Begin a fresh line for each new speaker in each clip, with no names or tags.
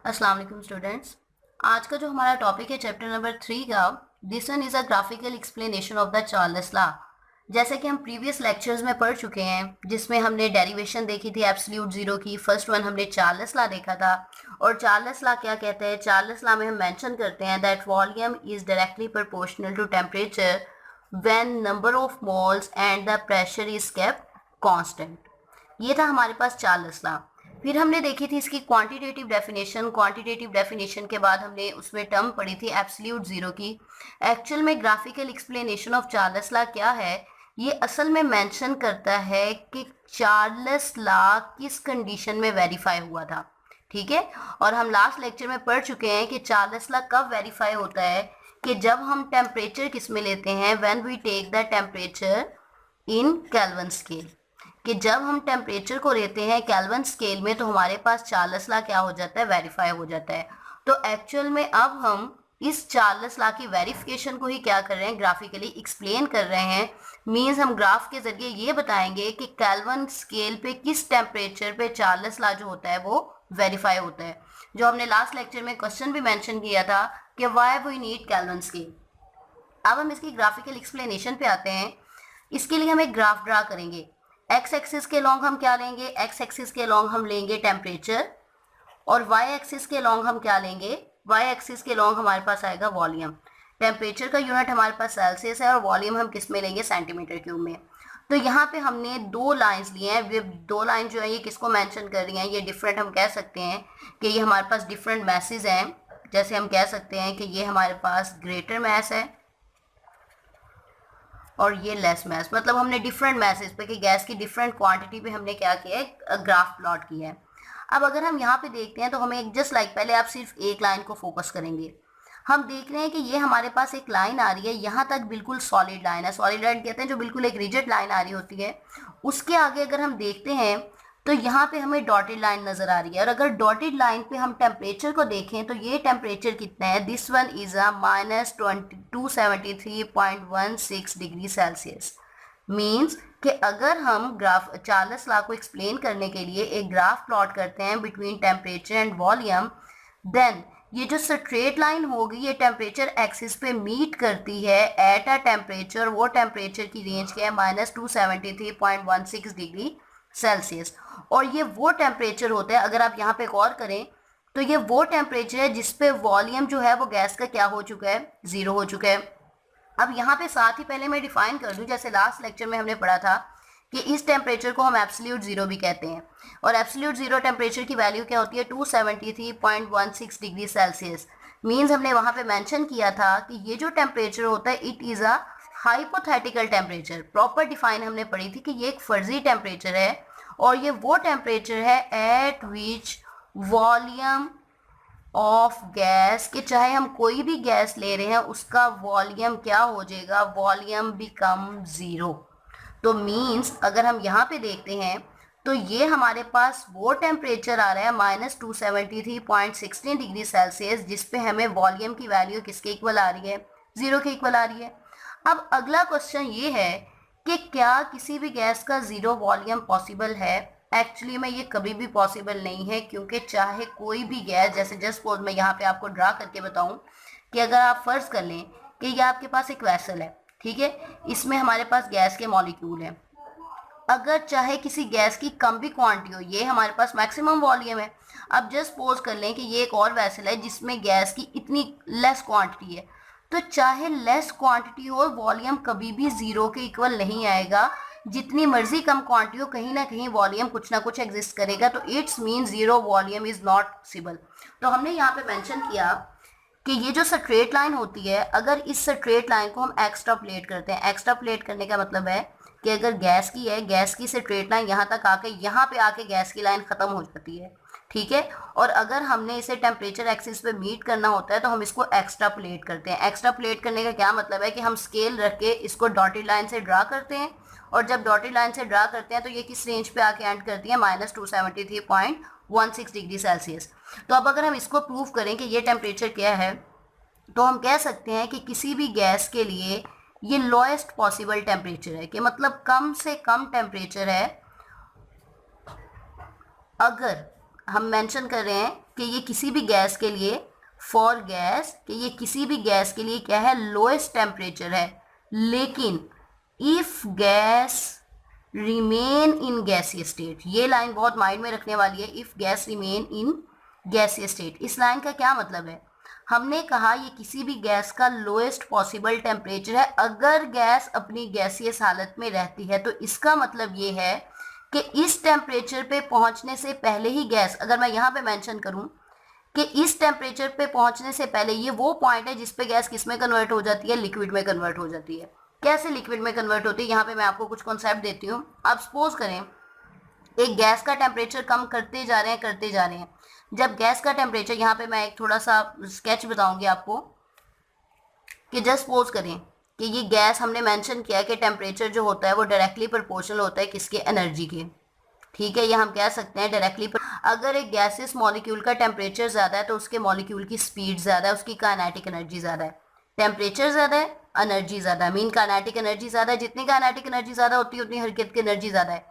अस्सलाम वालेकुम स्टूडेंट्स। आज का जो हमारा टॉपिक है चैप्टर नंबर 3 का, this one is a graphical explanation of the Charles law. जैसे कि हम प्रीवियस लेक्चर्स में पढ़ चुके हैं, जिसमें हमने डेरिवेशन देखी थी एब्सोल्यूट जीरो की। फर्स्ट वन हमने चार्ल्स लॉ देखा था। और चार्ल्स लॉ क्या कहते हैं? चार्ल्स लॉ में हम मेंशन करते हैं that volume is directly proportional to temperature when number of moles and the pressure is kept constant. ये था हमारे पास चार्ल्स लॉ। फिर हमने देखी थी इसकी क्वांटिटेटिव डेफिनेशन। क्वांटिटेटिव डेफिनेशन के बाद हमने उसमें टर्म पढ़ी थी एब्सोल्यूट जीरो की। एक्चुअल में graphical explanation of Charles law क्या है? ये असल में मेंशन करता है कि चार्ल्स लॉ किस कंडीशन में वेरीफाई हुआ था। ठीक है। और हम लास्ट लेक्चर में पढ़ चुके हैं कि चार्ल्स लॉ कब वेरीफाई होता है, कि जब हम टेम्परेचर किस में लेते हैं, when we take the temperature in Kelvin scale. कि जब हम टेम्परेचर को लेते हैं केल्विन स्केल में, तो हमारे पास चार्ल्स लॉ क्या हो जाता है? वेरीफाई हो जाता है। तो एक्चुअल में अब हम इस चार्ल्स लॉ की वेरिफिकेशन को ही क्या कर रहे हैं? ग्राफिकली एक्सप्लेन कर रहे हैं। मींस हम ग्राफ के जरिए ये बताएंगे कि केल्विन स्केल पे किस टेम्परेचर पे चार्ल्स लॉ जो होता है वो वेरीफाई होता है। जो हमने लास्ट लेक्चर में क्वेश्चन भी मेंशन किया था कि why we need Kelvin scale. अब हम इसकी ग्राफिकल एक्सप्लेनेशन पे आते हैं। इसके लिए हम एक ग्राफ ड्रा करेंगे। एक्स एक्सिस के लॉन्ग हम क्या लेंगे? एक्स एक्सिस के लॉन्ग हम लेंगे टेम्परेचर। और वाई एक्सिस के लॉन्ग हम क्या लेंगे? वाई एक्सिस के लॉन्ग हमारे पास आएगा वॉल्यूम। टेम्परेचर का यूनिट हमारे पास सेल्सियस है और वॉल्यूम हम किस में लेंगे? सेंटीमीटर क्यूब में। तो यहाँ पे हमने दो लाइंस लिए हैं। ये दो लाइन जो है ये किसको मेंशन कर रही हैं? ये डिफरेंट, हम कह सकते हैं कि ये हमारे पास डिफरेंट मैसेज हैं। जैसे हम कह सकते हैं कि ये हमारे पास ग्रेटर मैस है और ये लेस मैस। मतलब हमने डिफरेंट मैसेज पे कि गैस की डिफरेंट क्वांटिटी पे हमने क्या किया है? ग्राफ प्लॉट किया है। अब अगर हम यहाँ पे देखते हैं तो हमें एक जस्ट लाइक पहले आप सिर्फ एक लाइन को फोकस करेंगे। हम देख रहे हैं कि ये हमारे पास एक लाइन आ रही है, यहाँ तक बिल्कुल सॉलिड लाइन है। सॉलिड लाइन कहते हैं जो बिल्कुल एक रिजिड लाइन आ रही होती है। उसके आगे अगर हम देखते हैं तो यहाँ पे हमें डॉटेड लाइन नजर आ रही है। और अगर डॉटेड लाइन पे हम टेम्परेचर को देखें तो ये टेम्परेचर कितना है? This one is a -273.16 degree Celsius. Means कि अगर हम ग्राफ चार्ल्स लॉ को एक्सप्लेन करने के लिए एक ग्राफ प्लॉट करते हैं between temperature and volume, then ये जो स्ट्रेट लाइन होगी ये टेम्परेचर एक्सिस पे मीट करती है एट अ टेम्परेचर। वो टेम्परेचर की रेंज क्या है? -273.16 डिग्री सेल्सियस। और ये वो टेम्परेचर होता है, अगर आप यहाँ पे गौर करें तो ये वो टेम्परेचर है जिसपे वॉल्यूम जो है वो गैस का क्या हो चुका है? जीरो हो चुका है। अब यहाँ पे साथ ही पहले मैं डिफाइन कर दूं, जैसे लास्ट लेक्चर में हमने पढ़ा था कि इस टेम्परेचर को हम एब्सोल्यूट जीरो भी कहते हैं। और एब्सोल्यूट जीरो टेम्परेचर की वैल्यू क्या होती है? 273.16 डिग्री सेल्सियस। मीन्स हमने वहाँ पे मेंशन किया था कि ये जो टेम्परेचर होता है it is a hypothetical temperature. Proper define हमने पढ़ी थी कि ये एक फर्जी टेम्परेचर है और ये वो टेम्परेचर है eight which volume of gas, कि चाहे हम कोई भी गैस ले रहे हैं उसका वॉल्यूम क्या हो जाएगा? Volume become zero. तो मीन्स अगर हम यहाँ पे देखते हैं तो ये हमारे पास वो टेम्परेचर आ रहा है -273.16 डिग्री सेल्सियस, जिसपे हमें वॉल्यूम की वैल्यू किसके इक्वल आ रही है? जीरो के इक्वल आ रही है। अब अगला क्वेश्चन ये है कि क्या किसी भी गैस का जीरो वॉल्यूम पॉसिबल है? एक्चुअली में ये कभी भी पॉसिबल नहीं है, क्योंकि चाहे कोई भी गैस, जैसे जस्ट सपोज मैं यहाँ पे आपको ड्रा करके बताऊं कि अगर आप फर्ज कर लें कि ये आपके पास एक वेसल है, ठीक है, इसमें हमारे पास गैस के मॉलिक्यूल हैं। अगर चाहे किसी गैस की कम भी क्वांटिटी हो, ये हमारे पास मैक्सिमम वॉल्यूम है। अब जस्ट सपोज कर लें कि ये एक और वेसल है जिसमें गैस की इतनी लेस क्वांटिटी है, तो चाहे लेस क्वांटिटी हो वॉल्यूम कभी भी जीरो के इक्वल नहीं आएगा। जितनी मर्जी कम क्वांटिटी हो, कहीं ना कहीं वॉल्यूम कुछ ना कुछ एग्जिस्ट करेगा। तो it's mean zero volume is not possible. तो हमने यहाँ पे मेंशन किया कि ये जो स्ट्रेट लाइन होती है, अगर इस स्ट्रेट लाइन को हम एक्सट्रापोलेट करते हैं, एक्सट्रापोलेट करने का मतलब है कि अगर गैस की है, गैस की स्ट्रेट लाइन यहाँ तक आके यहाँ पे आके गैस की लाइन खत्म हो जाती है, ठीक है। और अगर हमने इसे टेम्परेचर एक्सिस पे मीट करना होता है तो हम इसको एक्सट्रापोलेट करते हैं। एक्सट्रापोलेट करने का क्या मतलब है कि हम स्केल रख के इसको डॉटेड लाइन से ड्रा करते हैं, और जब डॉटेड लाइन से ड्रा करते हैं तो ये किस रेंज पे आके एंड करती है? -273.16 डिग्री सेल्सियस। तो अब अगर हम इसको प्रूव करें कि ये टेम्परेचर क्या है, तो हम कह सकते हैं कि किसी भी गैस के लिए ये लोएस्ट पॉसिबल टेम्परेचर है, कि मतलब कम से कम टेम्परेचर है। अगर हम मेंशन कर रहे हैं कि ये किसी भी गैस के लिए फॉर गैस कि ये किसी भी गैस के लिए क्या है, लोएस्ट टेम्परेचर है। लेकिन if gas remain in gaseous state, ये लाइन बहुत माइंड में रखने वाली है, if gas remain in gaseous state. इस लाइन का क्या मतलब है, हमने कहा ये किसी भी गैस का लोएस्ट पॉसिबल टेम्परेचर है अगर गैस अपनी गैसियस हालत में रहती है। तो इसका मतलब ये है कि इस टेम्परेचर पे पहुंचने से पहले ही गैस, अगर मैं यहाँ पे मेंशन करूँ कि इस टेम्परेचर पे पहुंचने से पहले, ये वो पॉइंट है जिस पे गैस किस में कन्वर्ट हो जाती है, लिक्विड में कन्वर्ट हो जाती है। कैसे लिक्विड में कन्वर्ट होती है, यहाँ पे मैं आपको कुछ कॉन्सेप्ट देती हूँ। अब सपोज करें एक गैस का टेम्परेचर कम करते जा रहे हैं। जब गैस का टेम्परेचर, यहाँ पे मैं एक थोड़ा सा स्केच बताऊंगी आपको कि जस्ट सपोज करें कि ये गैस हमने मेंशन किया कि टेम्परेचर जो होता है वो डायरेक्टली प्रोपोर्शनल होता है किसके, एनर्जी के। ठीक है, ये हम कह सकते हैं डायरेक्टली। अगर एक गैसियस मॉलिक्यूल का टेम्परेचर ज़्यादा है तो उसके मॉलिक्यूल की स्पीड ज़्यादा है, उसकी काइनेटिक एनर्जी ज़्यादा है। टेम्परेचर ज़्यादा है, एनर्जी ज़्यादा है, मीन काइनेटिक एनर्जी ज़्यादा है। जितनी काइनेटिक एनर्जी ज़्यादा होती है उतनी हरकत की एनर्जी ज़्यादा है।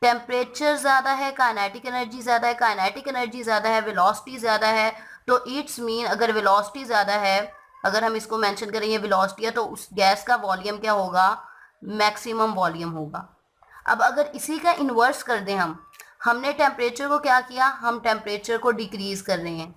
टेम्परेचर ज़्यादा है, काइनेटिक एनर्जी ज़्यादा है, काइनेटिक एनर्जी ज़्यादा है, वेलोसिटी ज़्यादा है। तो इट्स मीन अगर वेलोसिटी ज़्यादा है, अगर हम इसको मेंशन करें ये वेलोसिटी है, तो उस गैस का वॉल्यूम क्या होगा, मैक्सिमम वॉल्यूम होगा। अब अगर इसी का इन्वर्स कर दें हमने टेम्परेचर को क्या किया, हम टेम्परेचर को डिक्रीज कर रहे हैं।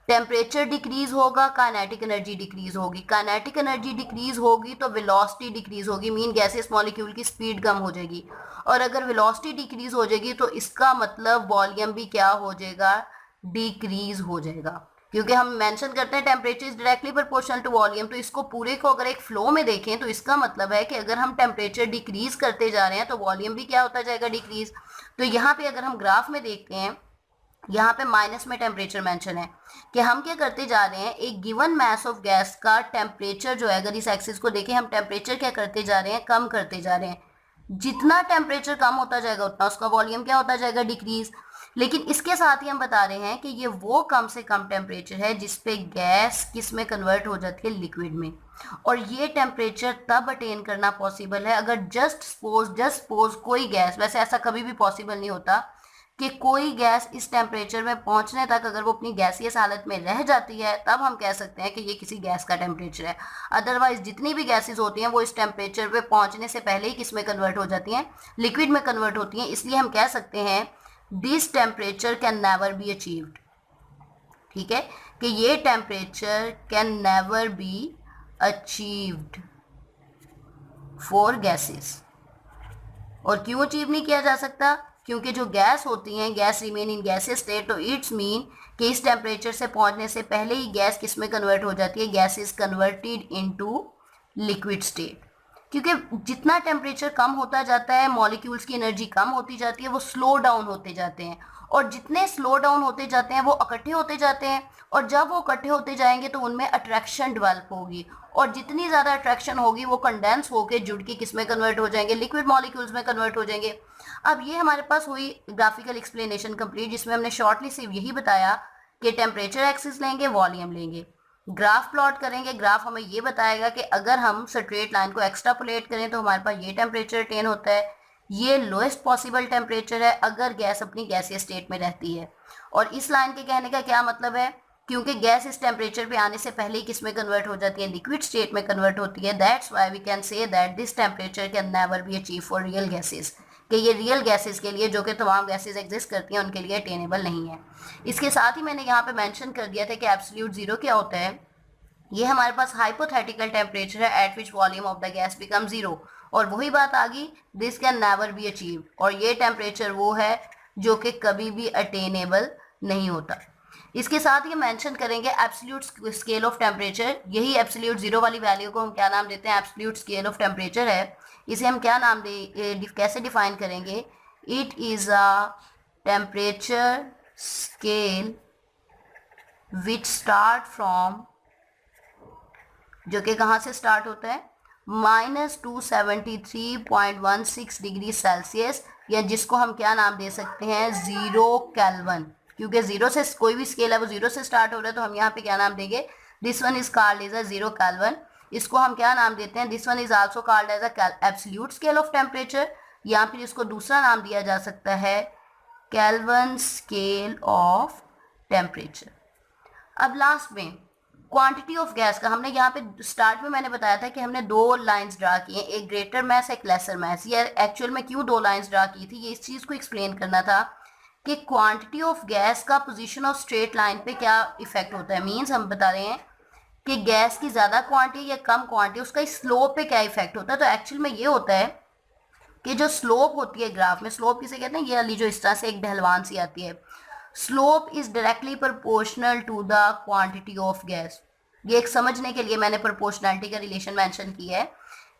टेम्परेचर डिक्रीज होगा, काइनेटिक एनर्जी डिक्रीज होगी। काइनेटिक एनर्जी डिक्रीज होगी तो वेलोसिटी डिक्रीज होगी, मीन गैसेस मॉलिक्यूल की स्पीड कम हो जाएगी। और अगर वेलोसिटी डिक्रीज हो जाएगी तो इसका मतलब वॉल्यूम भी क्या हो जाएगा, डिक्रीज हो जाएगा। क्योंकि हम मेंशन करते हैं temperature is directly proportional to volume, तो इसको पूरे को अगर एक फ्लो में देखें तो इसका मतलब है कि अगर हम टेम्परेचर डिक्रीज करते जा रहे हैं तो वॉल्यूम भी क्या होता जाएगा, डिक्रीज। तो यहाँ पे अगर हम ग्राफ में देखते हैं, यहाँ पे माइनस में टेम्परेचर मेंशन है कि हम क्या करते जा रहे हैं, एक गिवन मास ऑफ गैस का टेम्परेचर जो है, अगर इस एक्सिस को देखें, हम टेम्परेचर क्या करते जा रहे हैं, कम करते जा रहे हैं। जितना टेम्परेचर कम होता जाएगा उतना उसका वॉल्यूम क्या होता जाएगा, डिक्रीज। लेकिन इसके साथ ही हम बता रहे हैं कि ये वो कम से कम टेम्परेचर है जिसपे गैस किस में कन्वर्ट हो जाती है, लिक्विड में। और ये टेम्परेचर तब अटेन करना पॉसिबल है अगर जस्ट सपोज कोई गैस, वैसे ऐसा कभी भी पॉसिबल नहीं होता कि कोई गैस इस टेम्परेचर में पहुंचने तक अगर वो अपनी गैसियस हालत में रह जाती है तब हम कह सकते हैं कि ये किसी गैस का टेम्परेचर है। अदरवाइज जितनी भी गैसेस होती हैं वो इस टेम्परेचर पे पहुंचने से पहले ही किस में कन्वर्ट हो जाती हैं, लिक्विड में कन्वर्ट होती हैं। इसलिए हम कह सकते हैं this temperature can never be achieved. ठीक है, कि ये temperature can never be achieved for gases. और क्यों अचीव नहीं किया जा सकता, क्योंकि जो गैस होती हैं, gas remain in gaseous state, तो इट्स मीन कि इस टेम्परेचर से पहुंचने से पहले ही गैस किस में कन्वर्ट हो जाती है, gas is converted into liquid state. क्योंकि जितना टेम्परेचर कम होता जाता है, मॉलिक्यूल्स की एनर्जी कम होती जाती है, वो स्लो डाउन होते जाते हैं। और जितने स्लो डाउन होते जाते हैं वो इकट्ठे होते जाते हैं, और जब वो इकट्ठे होते जाएंगे तो उनमें अट्रैक्शन डेवलप होगी, और जितनी ज़्यादा अट्रैक्शन होगी वो कंडेंस होकर जुड़ के किस में कन्वर्ट हो जाएंगे, लिक्विड मॉलिक्यूल्स में कन्वर्ट हो जाएंगे। अब ये हमारे पास हुई ग्राफिकल एक्सप्लेनेशन कंप्लीट, जिसमें हमने शॉर्टली सिर्फ यही बताया कि टेम्परेचर एक्सिस लेंगे, वॉल्यूम लेंगे, ग्राफ प्लॉट करेंगे। ग्राफ हमें ये बताएगा कि अगर हम स्ट्रेट लाइन को एक्सट्रापोलेट करें तो हमारे पास ये टेम्परेचर अटेन होता है, ये लोएस्ट पॉसिबल टेम्परेचर है अगर गैस अपनी गैसियस स्टेट में रहती है। और इस लाइन के कहने का क्या मतलब है, क्योंकि गैस इस टेम्परेचर पे आने से पहले ही किस में कन्वर्ट हो जाती है, लिक्विड स्टेट में कन्वर्ट होती है। That's why we can say that this temperature can never be achieve for real gases, कि ये रियल गैसेस के लिए, जो कि तमाम गैसेस एग्जिस्ट करती हैं, उनके लिए अटेनेबल नहीं है। इसके साथ ही मैंने यहाँ पे मेंशन कर दिया था कि एब्सोल्यूट जीरो क्या होता है। ये हमारे पास हाइपोथेटिकल टेम्परेचर है eight which volume of the gas become zero, और वही बात आ गई, this can never be achieved. और ये टेम्परेचर वो है जो कि कभी भी अटेनेबल नहीं होता। इसके साथ ही मेंशन करेंगे एब्सोल्यूट स्केल ऑफ टेम्परेचर। यही एब्सोल्यूट जीरो वाली वैल्यू को हम क्या नाम देते हैं, एब्सोल्यूट स्केल ऑफ टेम्परेचर है। इसे हम क्या नाम कैसे डिफाइन करेंगे, it is a temperature scale which start from, जो कि कहाँ से स्टार्ट होता है, -273.16 डिग्री सेल्सियस, या जिसको हम क्या नाम दे सकते हैं, ज़ीरो केल्विन। क्योंकि ज़ीरो से कोई भी स्केल है वो ज़ीरो से स्टार्ट हो रहा है, तो हम यहाँ पे क्या नाम देंगे, this one is called as a zero Kelvin. इसको हम क्या नाम देते हैं, this one is also called as a absolute scale of temperature, या फिर इसको दूसरा नाम दिया जा सकता है केल्विन स्केल ऑफ टेम्परेचर। अब लास्ट में क्वांटिटी ऑफ गैस का, हमने यहाँ पे स्टार्ट में मैंने बताया था कि हमने दो लाइंस ड्रा की हैं, एक ग्रेटर मैस एक लेसर मैस। ये एक्चुअल में क्यों दो लाइंस ड्रा की थी, ये इस चीज़ को एक्सप्लेन करना था कि क्वांटिटी ऑफ गैस का पोजीशन ऑफ स्ट्रेट लाइन पे क्या इफेक्ट होता है। मींस हम बता रहे हैं कि गैस की ज़्यादा क्वांटिटी या कम क्वांटिटी, उसका स्लोप पे क्या इफेक्ट होता है। तो एक्चुअल में ये होता है कि जो स्लोप होती है ग्राफ में, स्लोप किसे कहते हैं, ये वाली जो इस तरह से एक ढलवान सी आती है, slope is directly proportional to the quantity of gas. ये एक समझने के लिए मैंने प्रोपोर्शनैलिटी का रिलेशन मेंशन किया है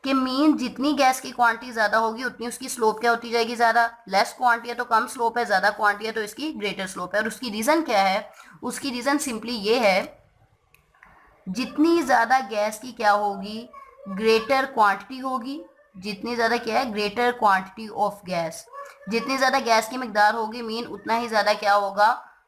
कि मीन जितनी गैस की क्वांटिटी ज़्यादा होगी उतनी उसकी स्लोप क्या होती जाएगी, ज़्यादा। लेस क्वांटिटी है तो कम स्लोप है, ज़्यादा क्वांटिटी है तो इसकी ग्रेटर स्लोप है। और उसकी रीज़न क्या है, उसकी रीज़न सिंपली ये है, जितनी ज़्यादा गैस की क्या होगी, ग्रेटर क्वांटिटी होगी। जितनी ज़्यादा क्या है, ग्रेटर क्वांटिटी ऑफ गैस। जितनी ज़्यादा गैस की मिकदार होगी मीन उतना ही ज़्यादा क्या होगा,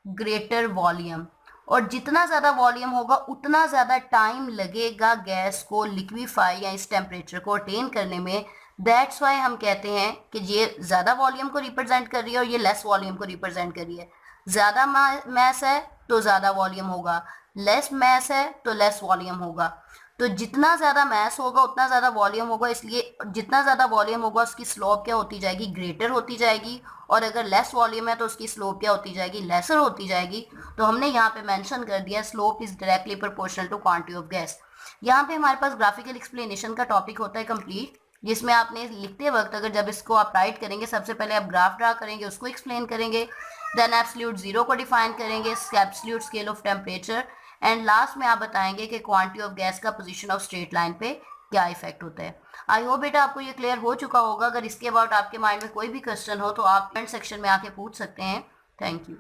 ग्रेटर वॉल्यूम। और जितना ज़्यादा वॉल्यूम होगा उतना ज़्यादा टाइम लगेगा गैस को लिक्विफाई या इस टेम्परेचर को अटेन करने में। दैट्स वाई हम कहते हैं कि ये ज़्यादा वॉल्यूम को रिप्रेजेंट कर रही है और ये लेस वॉल्यूम को रिप्रेजेंट कर रही है। ज़्यादा मैस है तो ज़्यादा वॉल्यूम होगा, लेस मैस है तो लेस वॉल्यूम होगा। तो जितना ज़्यादा मैस होगा उतना ज़्यादा वॉल्यूम होगा, इसलिए जितना ज़्यादा वॉल्यूम होगा उसकी स्लोप क्या होती जाएगी, ग्रेटर होती जाएगी। और अगर लेस वॉल्यूम है तो उसकी स्लोप क्या होती जाएगी, लेसर होती जाएगी। तो हमने यहाँ पे मेंशन कर दिया slope is directly proportional to quantity of gas. यहाँ पे हमारे पास ग्राफिकल एक्सप्लेनेशन का टॉपिक होता है कंप्लीट, जिसमें आपने लिखते वक्त अगर जब इसको आप राइट करेंगे, सबसे पहले आप ग्राफ ड्रा करेंगे, उसको एक्सप्लेन करेंगे, देन एब्सोल्यूट जीरो को डिफाइन करेंगे, absolute scale of temperature, and last में आप बताएंगे कि क्वांटिटी ऑफ गैस का पोजीशन ऑफ स्ट्रेट लाइन पे क्या इफेक्ट होता है। आई होप बेटा आपको ये क्लियर हो चुका होगा। अगर इसके अबाउट आपके माइंड में कोई भी क्वेश्चन हो तो आप कमेंट सेक्शन में आके पूछ सकते हैं। Thank you.